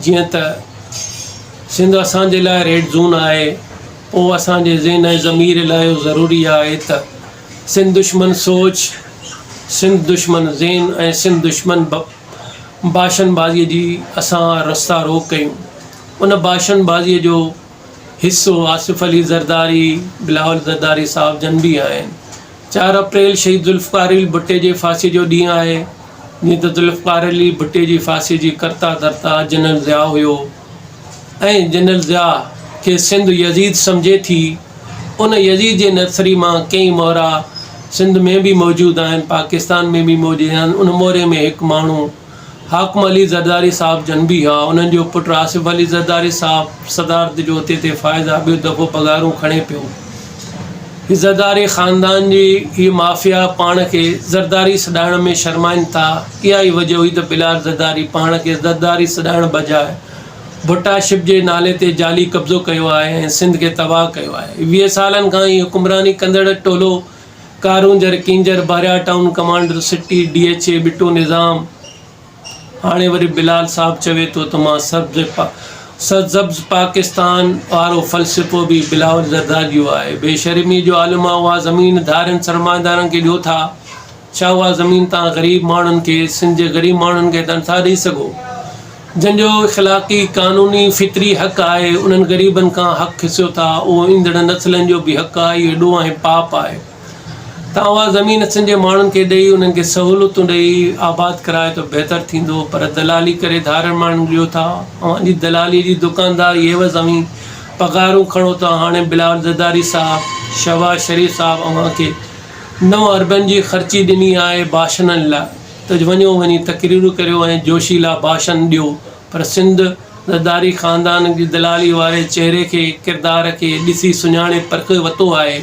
जीअं त सिंध असांजे लाइ रेड ज़ोन आहे, पोइ असांजे ज़हन ऐं ज़मीर लाइ ज़रूरी आहे त सिंध दुश्मन सोच, सिंध दुश्मन ज़हन ऐं सिंध दुश्मन भाषणबाज़ीअ जी असां रस्ता रोक कयूं। उन भाषणबाज़ीअ जो हिस्सो आसिफ़ अली ज़रदारी, बिलावल ज़रदारी साहब जन बि आहिनि। 4 अप्रैल शहीद ज़ुल्फ़िकार अली भुट्टे जे फांसी जो ॾींहुं आहे। जीअं त ज़ुल्फ़िकार अली भुट्टे जी फांसी जी कर्ता धर्ता जनरल ज़िया हुयो ऐं जनरल ज़िया खे सिंध यज़ीद सम्झे थी। उन यज़ीद जे नर्सरी मां कई मोहरा सिंध में बि मौजूदु आहिनि, पाकिस्तान में बि मौजूदु आहिनि। उन मोहरे में हिकु माण्हू हाकिम अली ज़रदारी साहब जन बि हुआ। उन्हनि जो पुटु आसिफ़ अली ज़रदारी साहब सदारत जो उते ते फ़ाइदा ॿियो दफ़ो पघारूं खणे पियो। हीअ ज़रदारी ख़ानदान जी हीअ माफ़िया पाण खे ज़रदारी सॾाइण में शर्माइनि था। इहा ई वजह हुई त बिलाल ज़रदारी पाण खे ज़रदारी सॾाइण बजाए भुट्टा शिप जे नाले ते जाली कब्ज़ो कयो आहे ऐं सिंध खे तबाह कयो आहे। 20 सालनि खां ई हुकुमरानी कंदड़ टोलो कारूंजर किंजर Bahria town commander city DHA Bittu Nizam हाणे वरी बिलाल साहब चवे थो त मां सब्ज़ पाकिस्तान वारो फ़लसफ़ो बि बिलावल ज़रदारी जो आहे। बेशर्मी जो आलम आहे, उहा ज़मीन धारनि सरमाएदारनि खे ॾियो था। छा उहा ज़मीन तव्हां ग़रीब माण्हुनि खे, सिंध जे ग़रीब माण्हुनि खे नथा ॾेई सघो? जंहिंजो इख़लाक़ी क़ानूनी फितरी हक़ आहे, उन्हनि ग़रीबनि खां हक़ खिसियो था। उहो ईंदड़ नस्लनि जो बि हक़ आहे। इहो एॾो ऐं पाप आहे। तव्हां उहा ज़मीन सिंध जे माण्हुनि खे ॾेई उन्हनि खे सहूलियतूं ॾेई आबाद कराए त बहितरु थींदो, पर दलाली करे धारनि माण्हुनि ॾियो था। अव्हांजी दलाली जी दुकानदारी एव ज़मीन पघारूं खणो था। हाणे बिलावल ज़रदारी साहब, शहबाज शरीफ़ साहब अव्हांखे 9 अरबनि जी ख़र्ची ॾिनी आहे भाषणनि लाइ त वञो वञी तक़रीरूं करियो ऐं जोशीला भाषण ॾियो, पर सिंध ज़रदारी ख़ानदान जी दलाली वारे चहिरे खे, किरदार खे ॾिसी सुञाणे परखे वरितो आहे।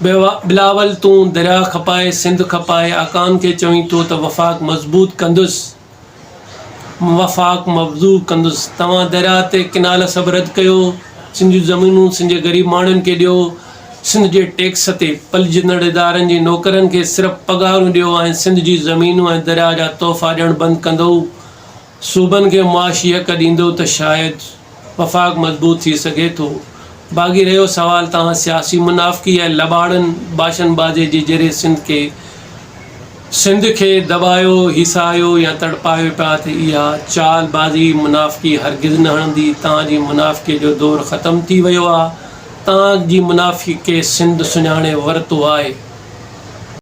बिलावल तूं दरिया खपाए, सिंध खपाए, आकान खे चवीं थो त वफ़ाक़ मज़बूत कंदुसि। तव्हां दरिया ते किनाल सभु रद्द कयो, सिंध जूं ज़मीनूं सिंध जे ग़रीब माण्हुनि खे ॾियो। सिंध जे टैक्स ते पलिजंदड़ इदारनि जे नौकरनि खे सिर्फ़ु पघारूं ॾियो ऐं सिंध जी ज़मीनूं ऐं दरिया जा तोहफ़ा ॾियणु बंदि कंदो, सूबनि खे मुआशी हक़ ॾींदो त शायदि वफ़ाक़ मज़बूत थी सघे थो। बाक़ी रहियो सवाल तव्हां सियासी मुनाफ़िकी ऐं लॿाड़नि भाषणबाज़ी जे ज़रिए सिंध खे दॿायो, हिसायो या तड़पायो पिया त इहा चालबाज़ी मुनाफ़िकी हरगिज़ न हणंदी। तव्हांजी मुनाफ़िकी जो दौरु ख़तमु थी वियो आहे। तव्हांजी मुनाफ़िकी खे सिंध सुञाणे वरितो आहे।